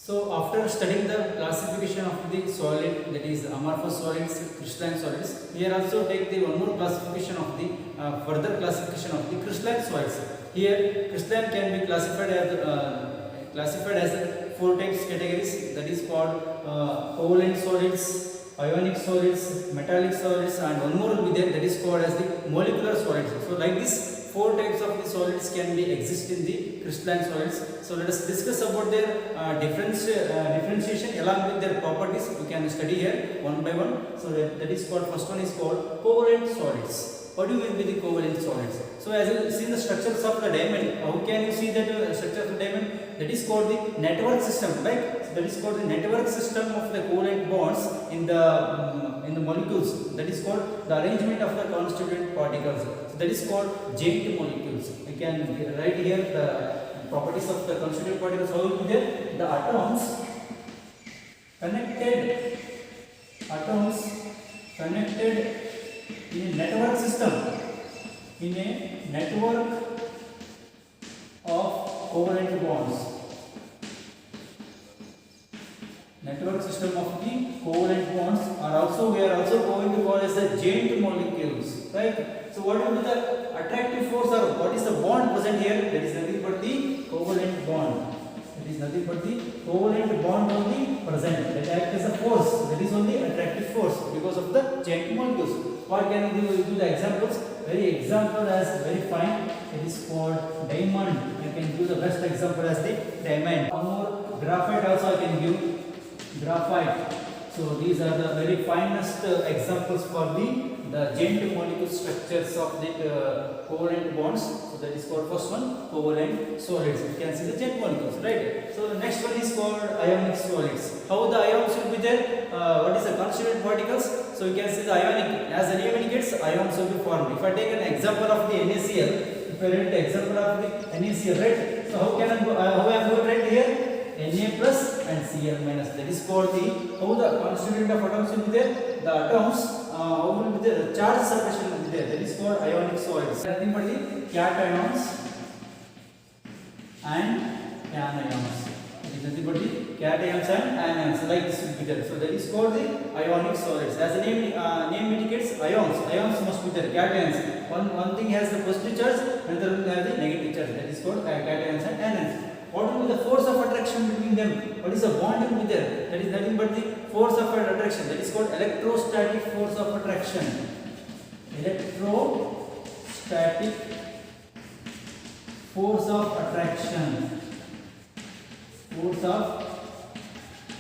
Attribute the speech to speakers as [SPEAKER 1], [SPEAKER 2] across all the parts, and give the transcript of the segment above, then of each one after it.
[SPEAKER 1] So after studying the classification of the solid, that is amorphous solids, crystalline solids, we are also take the one more classification of the further classification of the crystalline solids. Here crystalline can be classified as four types categories, that is called covalent solids, ionic solids, metallic solids, and one more will be there, that is called as the molecular solids. So like this, four types of the solids can be exist in the crystalline solids. So let us discuss about their differentiation along with their properties. We can study here one by one. So that is called, first one is called covalent solids. What do you mean by the covalent solids? So as you see the structures of the diamond, how can you see that structure of the diamond? That is called the network system, right? So that is called the network system of the covalent bonds in the molecules. That is called the arrangement of the constituent particles. So that is called joint molecules. We can write here the properties of the constituent particles. How will be there? The atoms connected in a network system, in a network of covalent bonds. Network system of the covalent bonds are also, we are also going to call as the joint molecules, right? So what will be the attractive force, or what is the bond present here? That is nothing but the covalent bond. That is nothing but the covalent bond only present. That acts as a force. That is only attractive force because of the joint molecules. What can we do the examples? Very example as very fine. It is called diamond. I can give the best example as the diamond. One more, graphite also I can give. Graphite. So these are the very finest examples for the joint molecule structures of the covalent bonds. So that is called first one, covalent solids. You can see the joint molecules, right? So the next one is called ionic solids. How the ions will be there? What is the constituent particles? So you can see the ionic. As the name indicates, ions will be formed. If I take an example of the NaCl, if I write the example of the NaCl, right? So how can I go? How I am going to write here? Na plus and Cl minus. That is called the, how the constituent of atoms will be there? The atoms, how will be there? The charge separation will be there. That is called ionic solids. Nothing but the cations and anions. It is nothing but the cations and anions. Like this will be there. So that is called the ionic solids. As the name indicates, ions. Ions must be there. Cations. One thing has the positive charge, another will have the negative charge. That is called cations and anions. What will be the force of attraction between them? What is the bond will be there? That is nothing but the force of attraction. That is called electrostatic force of attraction. Electrostatic force of attraction. Force of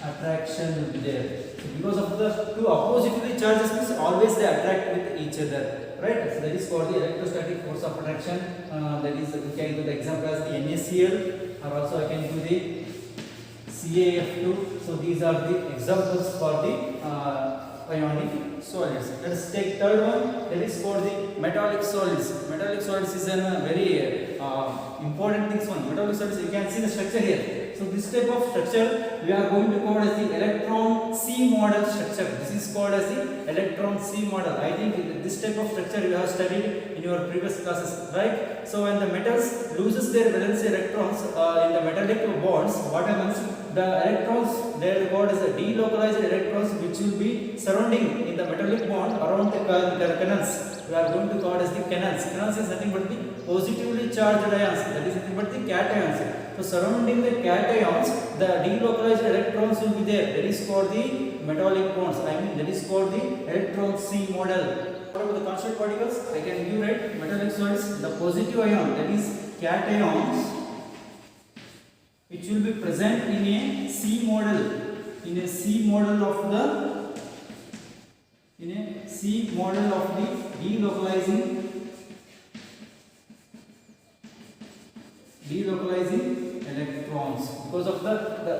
[SPEAKER 1] attraction will be there. So because of the two oppositely charges means always they attract with each other, right? So that is called the electrostatic force of attraction. That is, we can give the example as the NaCl, or also I can do the CaF2. So these are the examples for the ionic solids. Let us take third one. That is called the metallic solids. Metallic solids is a very important thing. One metallic solids, you can see the structure here. So this type of structure we are going to call as the electron C model structure. This is called as the electron C model. I think this type of structure you have studied in your previous classes, right? So when the metals loses their valence electrons in the metallic bonds, what happens? The electrons, they are called as the delocalized electrons, which will be surrounding in the metallic bond around the canals. We are going to call as the canals. Canals is nothing but the positively charged ions. That is nothing but the cations. So surrounding the cations, the delocalized electrons will be there. That is called the metallic bonds. That is called the electron C model. What about the constituent particles? I can give, right, metallic solids, the positive ion, that is cations, which will be present in a C model, in a C model of the delocalizing electrons. Because of the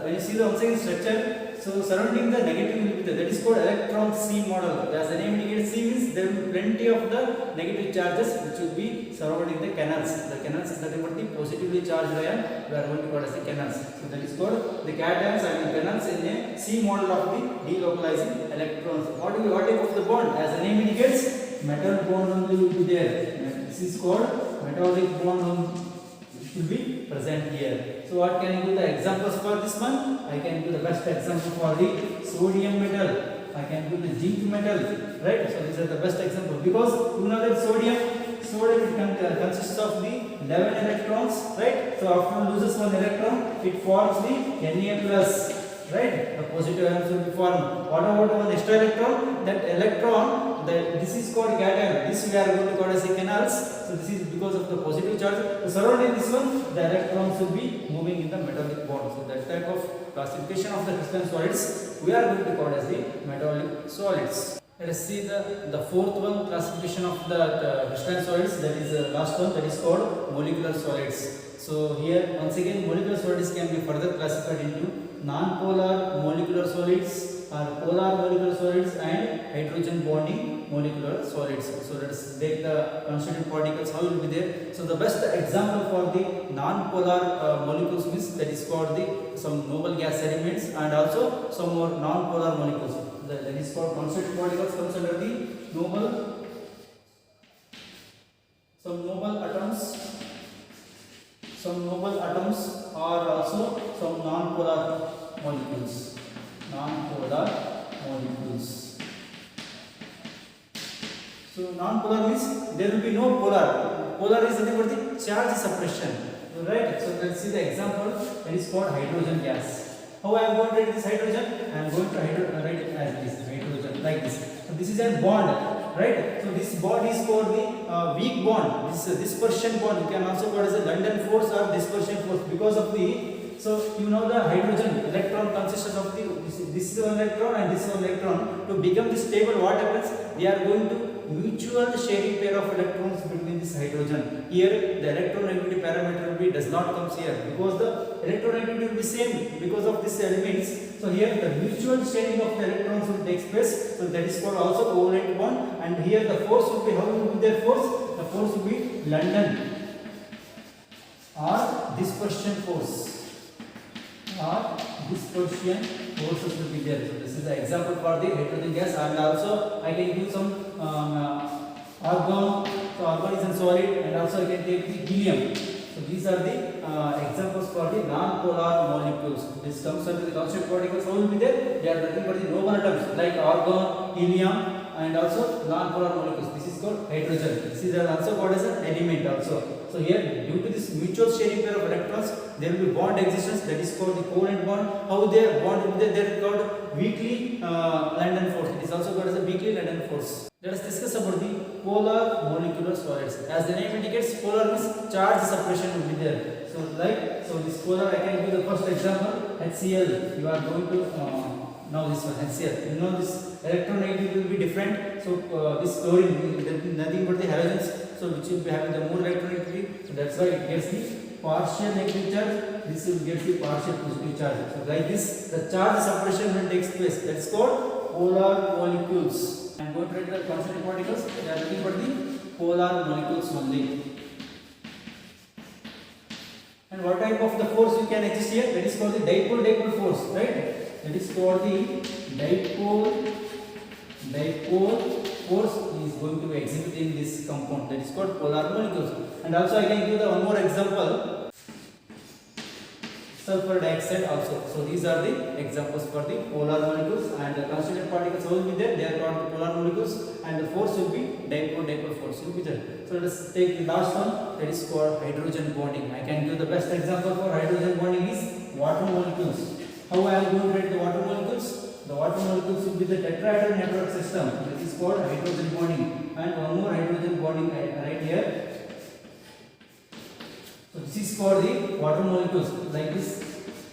[SPEAKER 1] when you see the outside structure, so surrounding the negative will be there. That is called electron C model. As the name indicates, C means there will be plenty of the negative charges which will be surrounding the canals. The canals is nothing but the positively charged ion. We are going to call as the canals. So that is called the cations and canals in a C model of the delocalizing electrons. What type of the bond? As the name indicates, metal bond only will be there. This is called metallic bond only. should be present here. So what can I do the examples for this one? I can do the best example for the sodium metal. I can do the zinc metal, right? So these are the best example because you know that sodium consists of the 11 electrons, right? So after loses one electron, it forms the Na plus, right? The positive ions will be formed. What about one extra electron? That electron, this is called cation. This we are going to call as the canals. So this is because of the positive charge. So surrounding this one, the electrons will be moving in the metallic bond. So that type of classification of the crystalline solids we are going to call as the metallic solids. Let us see the fourth one, classification of the crystalline solids. That is the last one. That is called molecular solids. So here once again molecular solids can be further classified into non-polar molecular solids or polar molecular solids and hydrogen bonding molecular solids. So let us take the constituent particles, how will be there. So the best example for the non-polar molecules is that is called some noble gas elements and also some more non-polar molecules. That is called constituent particles comes under the noble, some noble atoms are also some non-polar molecules. So non-polar means there will be no polar. Polar is nothing but the charge suppression, right? So let's see the example. That is called hydrogen gas. How I am going to write this hydrogen? I am going to write it as this hydrogen like this. So this is a bond, right? So this bond is called the weak bond. This dispersion bond. You can also call it as a London force or dispersion force because of the. So you know the hydrogen electron consists of this is one electron and this one electron. To become this stable, what happens? They are going to mutual sharing pair of electrons between this hydrogen. Here the electronegativity parameter will be does not comes here because the electronegativity will be same because of this elements. So here the mutual sharing of the electrons will take place. So that is called also covalent bond. And here the force will be, how will be their force? The force will be London or dispersion force. Dispersion forces will be there. So this is the example for the hydrogen gas, and also I can use some argon. So argon is a solid, and also I can take the helium. So these are the examples for the non-polar molecules. This comes under the constituent particles. How will be there? They are nothing but the noble atoms like argon, helium, and also non-polar molecules. This is called hydrogen. This is also called as an element also. So here, due to this mutual sharing pair of electrons, there will be bond existence. That is called the covalent bond. How they bond will be there? They are called weakly London force. It is also called as a weakly London force. Let us discuss about the polar molecular solids. As the name indicates, polar means charge suppression will be there. So this polar, I can give the first example. HCl. You are going to now this one HCl. You know this electronegativity will be different. So this chlorine will be nothing but the halogens. So which will be having the more electronegativity. So that's why it gets the partial negative charge. This will get the partial positive charge. So like this, the charge suppression will take place. That's called polar molecules. I am going to write the constituent particles. They are nothing but the polar molecules only. And what type of the force you can exist here? That is called the dipole force, right? That is called the dipole force is going to be exhibited in this compound. That is called polar molecules. And also I can give the one more example. Sulfur dioxide also. So these are the examples for the polar molecules, and the constituent particles will be there. They are called the polar molecules, and the force will be dipole force will be there. So let us take the last one. That is called hydrogen bonding. I can give the best example for hydrogen bonding is water molecules. How I am going to write the water molecules? The water molecules will be the tetrahedral network system. That is called hydrogen bonding. And one more hydrogen bonding right here. So this is called the water molecules like this.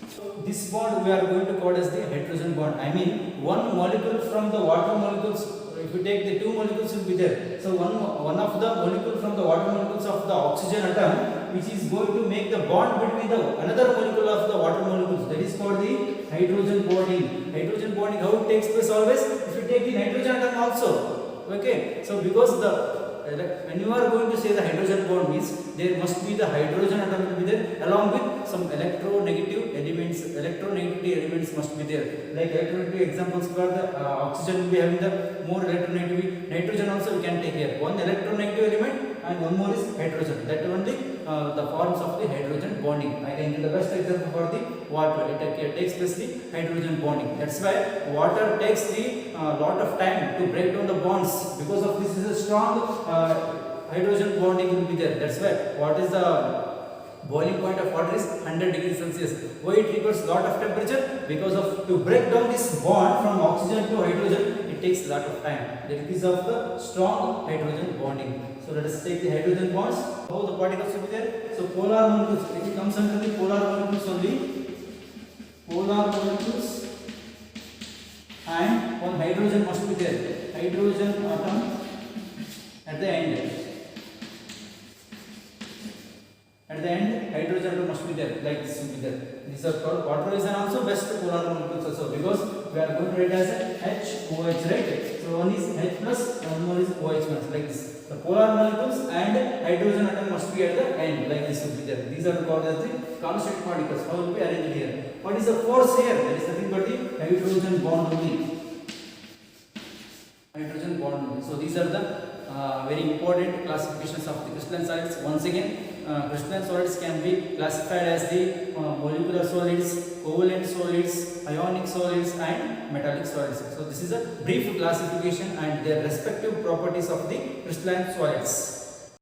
[SPEAKER 1] So this bond we are going to call as the hydrogen bond. I mean one molecule from the water molecules. If you take the two molecules will be there. So one of the molecule from the water molecules of the oxygen atom, which is going to make the bond between the another molecule of the water molecules. That is called the hydrogen bonding. Hydrogen bonding, how it takes place always? If you take the nitrogen atom also. Okay. So because when you are going to say the hydrogen bond means there must be the hydrogen atom will be there along with some electronegative elements. Electronegativity elements must be there. Like electronegativity examples for the oxygen will be having the more electronegativity. Nitrogen also we can take here. One electronegative element and one more is hydrogen. That only the forms of the hydrogen bonding. I can give the best example for the water. It takes place the hydrogen bonding. That's why water takes the lot of time to break down the bonds. Because of this is a strong hydrogen bonding will be there. That's why what is the boiling point of water is 100 degrees Celsius. Why it requires lot of temperature? Because of to break down this bond from oxygen to hydrogen, it takes lot of time. That is of the strong hydrogen bonding. So let us take the hydrogen bonds. How the particles will be there? So polar molecules. If it comes under the polar molecules only, polar molecules, and one hydrogen must be there. Hydrogen atom at the end. At the end, hydrogen atom must be there, like this will be there. These are called water is also best polar molecules also, because we are going to write as HOH, right? So one is H plus, one more is OH minus, like this. The polar molecules and hydrogen atom must be at the end, like this will be there. These are called as the constant particles. How will be arranged here? What is the force here? That is nothing but the hydrogen bond only. Hydrogen bond only. So these are the very important classifications of the crystalline solids. Once again, crystalline solids can be classified as the molecular solids, covalent solids, ionic solids, and metallic solids. So this is a brief classification and their respective properties of the crystalline solids.